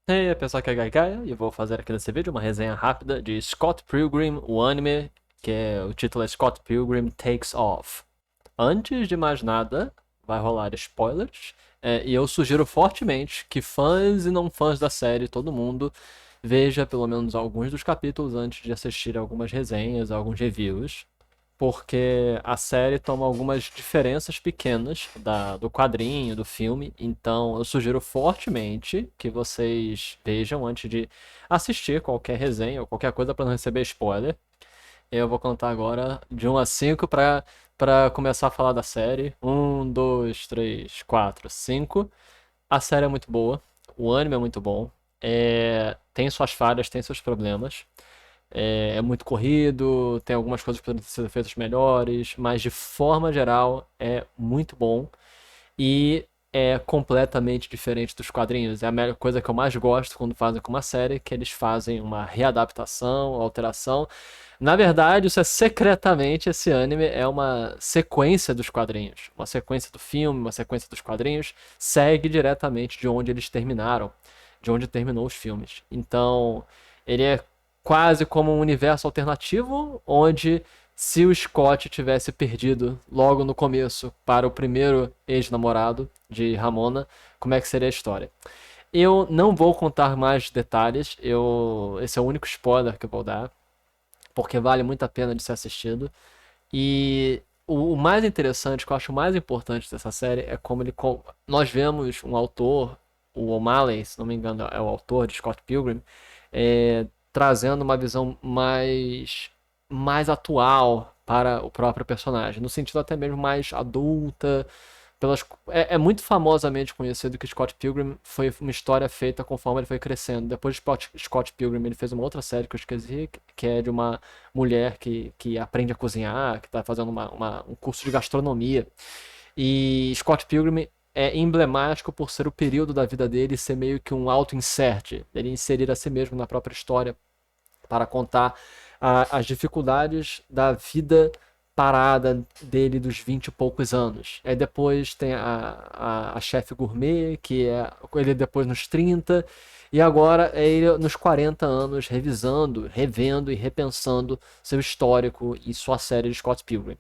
E aí, pessoal, que é Gaigaia, e eu vou fazer aqui nesse vídeo uma resenha rápida de Scott Pilgrim, o anime, o título é Scott Pilgrim Takes Off. Antes de mais nada, vai rolar spoilers, e eu sugiro fortemente que fãs e não fãs da série, todo mundo, veja pelo menos alguns dos capítulos antes de assistir algumas resenhas, alguns reviews, porque a série toma algumas diferenças pequenas do quadrinho, do filme, então eu sugiro fortemente que vocês vejam antes de assistir qualquer resenha ou qualquer coisa para não receber spoiler. Eu vou contar agora de 1 a 5 para começar a falar da série. 1, 2, 3, 4, 5. A série é muito boa, o anime é muito bom, tem suas falhas, tem seus problemas. É muito corrido, tem algumas coisas que podem ser feitas melhores, mas de forma geral é muito bom e é completamente diferente dos quadrinhos. É a melhor coisa que eu mais gosto quando fazem com uma série, que eles fazem uma readaptação, alteração. Na verdade, isso é secretamente, esse anime é uma sequência dos quadrinhos, uma sequência do filme, uma sequência dos quadrinhos, segue diretamente de onde eles terminaram, de onde terminou os filmes. Então, ele é quase como um universo alternativo, onde se o Scott tivesse perdido logo no começo para o primeiro ex-namorado de Ramona, como é que seria a história? Eu não vou contar mais detalhes, esse é o único spoiler que eu vou dar, porque vale muito a pena de ser assistido. E o mais interessante, que eu acho mais importante dessa série, é como nós vemos um autor, o O'Malley, se não me engano é o autor de Scott Pilgrim, trazendo uma visão mais atual para o próprio personagem, no sentido até mesmo mais adulta. É muito famosamente conhecido que Scott Pilgrim foi uma história feita conforme ele foi crescendo. Depois de Scott Pilgrim, ele fez uma outra série que eu esqueci, que é de uma mulher que aprende a cozinhar, que está fazendo um curso de gastronomia. E Scott Pilgrim é emblemático por ser o período da vida dele ser meio que um auto-insert, ele inserir a si mesmo na própria história para contar as dificuldades da vida parada dele dos 20 e poucos anos. Aí depois tem a chefe gourmet, que é ele depois nos 30, e agora é ele nos 40 anos revisando, revendo e repensando seu histórico e sua série de Scott Pilgrim.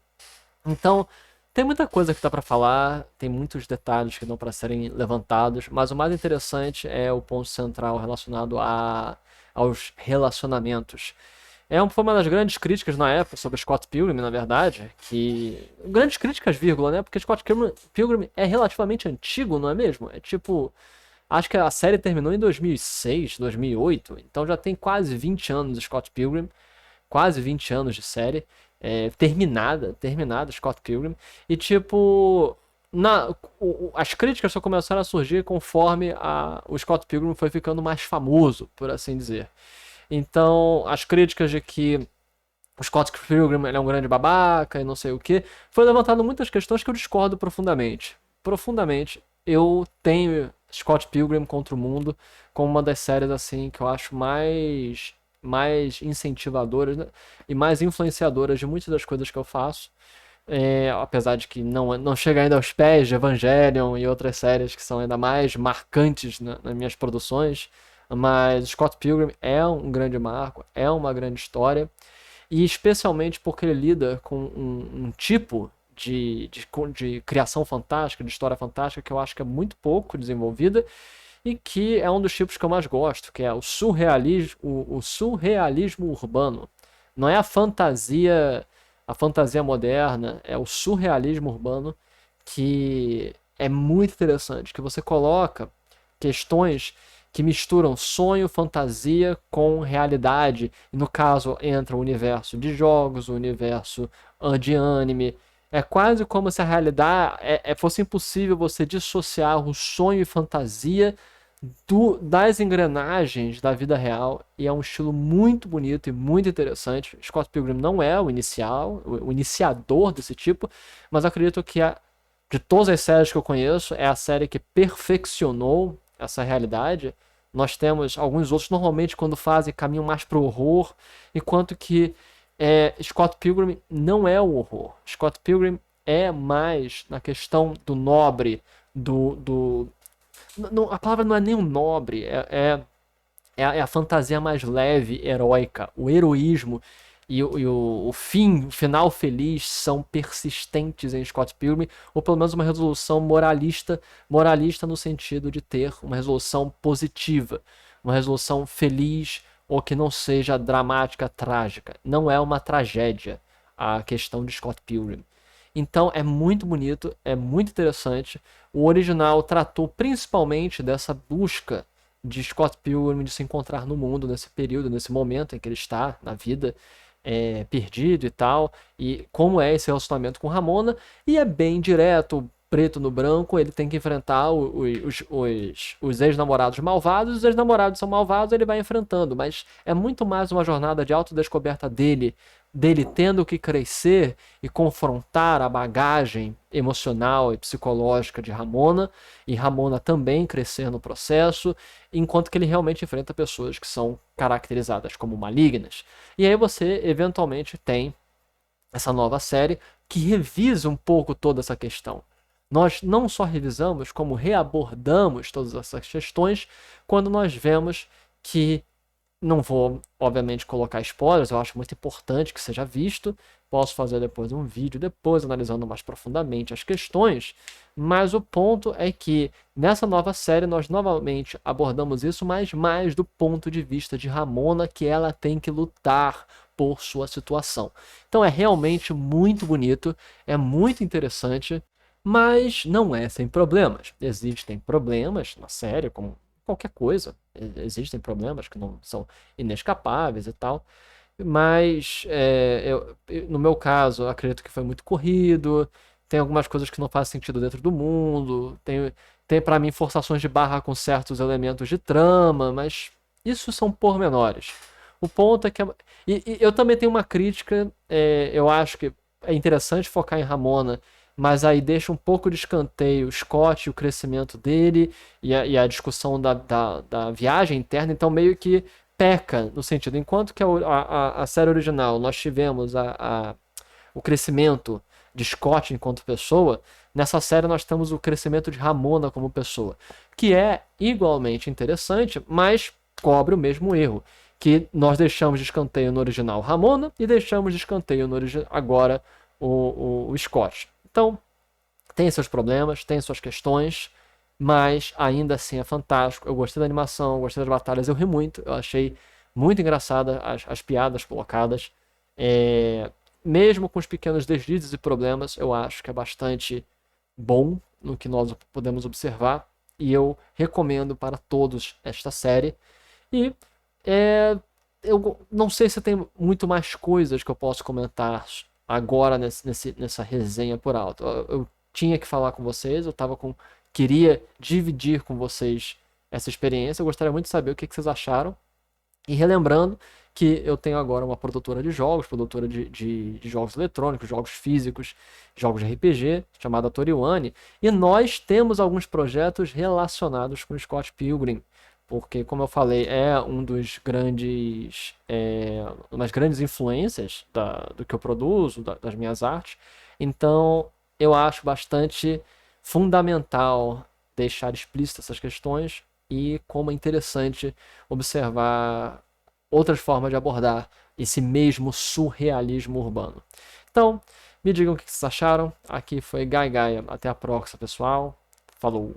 Então, tem muita coisa que dá para falar, tem muitos detalhes que dão para serem levantados, mas o mais interessante é o ponto central relacionado aos relacionamentos. Foi uma das grandes críticas na época sobre Scott Pilgrim, na verdade, que... Grandes críticas, vírgula, né? Porque Pilgrim é relativamente antigo, não é mesmo? É tipo... Acho que a série terminou em 2006, 2008, então já tem quase 20 anos Scott Pilgrim, quase 20 anos de série, terminada, Scott Pilgrim, e tipo, as críticas só começaram a surgir conforme o Scott Pilgrim foi ficando mais famoso, por assim dizer. Então, as críticas de que o Scott Pilgrim ele é um grande babaca e não sei o que, foi levantado muitas questões que eu discordo profundamente. Profundamente, eu tenho Scott Pilgrim contra o Mundo como uma das séries assim que eu acho mais incentivadoras, né, e mais influenciadoras de muitas das coisas que eu faço. Apesar de que não chega ainda aos pés de Evangelion e outras séries que são ainda mais marcantes nas minhas produções, mas Scott Pilgrim é um grande marco, é uma grande história, e especialmente porque ele lida com um tipo de criação fantástica, de história fantástica, que eu acho que é muito pouco desenvolvida e que é um dos tipos que eu mais gosto, que é o surrealismo urbano. Não é a fantasia moderna, é o surrealismo urbano, que é muito interessante, que você coloca questões que misturam sonho, fantasia com realidade. E no caso entra o universo de jogos, o universo de anime. É quase como se a realidade fosse impossível você dissociar o sonho e fantasia das engrenagens da vida real, e é um estilo muito bonito e muito interessante. Scott Pilgrim não é o iniciador desse tipo, mas acredito que de todas as séries que eu conheço, é a série que perfeccionou essa realidade. Nós temos alguns outros, normalmente, quando fazem, caminham mais para o horror, enquanto que Scott Pilgrim não é o horror. Scott Pilgrim é mais na questão do nobre, do a palavra não é nem um nobre, é a fantasia mais leve, heróica. O heroísmo o fim, o final feliz são persistentes em Scott Pilgrim, ou pelo menos uma resolução moralista no sentido de ter uma resolução positiva, uma resolução feliz ou que não seja dramática, trágica. Não é uma tragédia a questão de Scott Pilgrim. Então é muito bonito, é muito interessante. O original tratou principalmente dessa busca de Scott Pilgrim de se encontrar no mundo nesse período, nesse momento em que ele está na vida, perdido e tal, e como é esse relacionamento com Ramona, e é bem direto, preto no branco, ele tem que enfrentar os ex-namorados malvados, os ex-namorados são malvados, ele vai enfrentando, mas é muito mais uma jornada de autodescoberta dele tendo que crescer e confrontar a bagagem emocional e psicológica de Ramona, e Ramona também crescer no processo, enquanto que ele realmente enfrenta pessoas que são caracterizadas como malignas. E aí você eventualmente tem essa nova série que revisa um pouco toda essa questão. Nós não só revisamos, como reabordamos todas essas questões quando nós vemos que, não vou, obviamente, colocar spoilers, eu acho muito importante que seja visto. Posso fazer depois um vídeo, depois analisando mais profundamente as questões, mas o ponto é que nessa nova série nós novamente abordamos isso, mas mais do ponto de vista de Ramona, que ela tem que lutar por sua situação. Então é realmente muito bonito, é muito interessante, mas não é sem problemas. Existem problemas na série, como qualquer coisa. Existem problemas que não são inescapáveis e tal. Mas no meu caso, eu acredito que foi muito corrido. Tem algumas coisas que não fazem sentido dentro do mundo. Tem para mim forçações de barra com certos elementos de trama, mas isso são pormenores. O ponto é que. E eu também tenho uma crítica. Eu acho que é interessante focar em Ramona, mas aí deixa um pouco de escanteio o Scott e o crescimento dele e a discussão da viagem interna, então meio que peca no sentido, enquanto que a série original nós tivemos o crescimento de Scott enquanto pessoa, nessa série nós temos o crescimento de Ramona como pessoa, que é igualmente interessante, mas cobre o mesmo erro, que nós deixamos de escanteio no original Ramona e deixamos de escanteio no agora o Scott. Então, tem seus problemas, tem suas questões, mas ainda assim é fantástico. Eu gostei da animação, gostei das batalhas, eu ri muito, eu achei muito engraçada as piadas colocadas. Mesmo com os pequenos deslizes e problemas, eu acho que é bastante bom no que nós podemos observar. E eu recomendo para todos esta série. E eu não sei se tem muito mais coisas que eu posso comentar agora nessa resenha por alto. Eu tinha que falar com vocês, queria dividir com vocês essa experiência. Eu gostaria muito de saber o que vocês acharam. E relembrando que eu tenho agora uma produtora de jogos, produtora de jogos eletrônicos, jogos físicos, jogos de RPG, chamada Toriwane, e nós temos alguns projetos relacionados com o Scott Pilgrim, porque, como eu falei, é umas grandes influências do que eu produzo, das minhas artes. Então, eu acho bastante fundamental deixar explícitas essas questões e como é interessante observar outras formas de abordar esse mesmo surrealismo urbano. Então, me digam o que vocês acharam. Aqui foi Gai Gaia. Até a próxima, pessoal. Falou!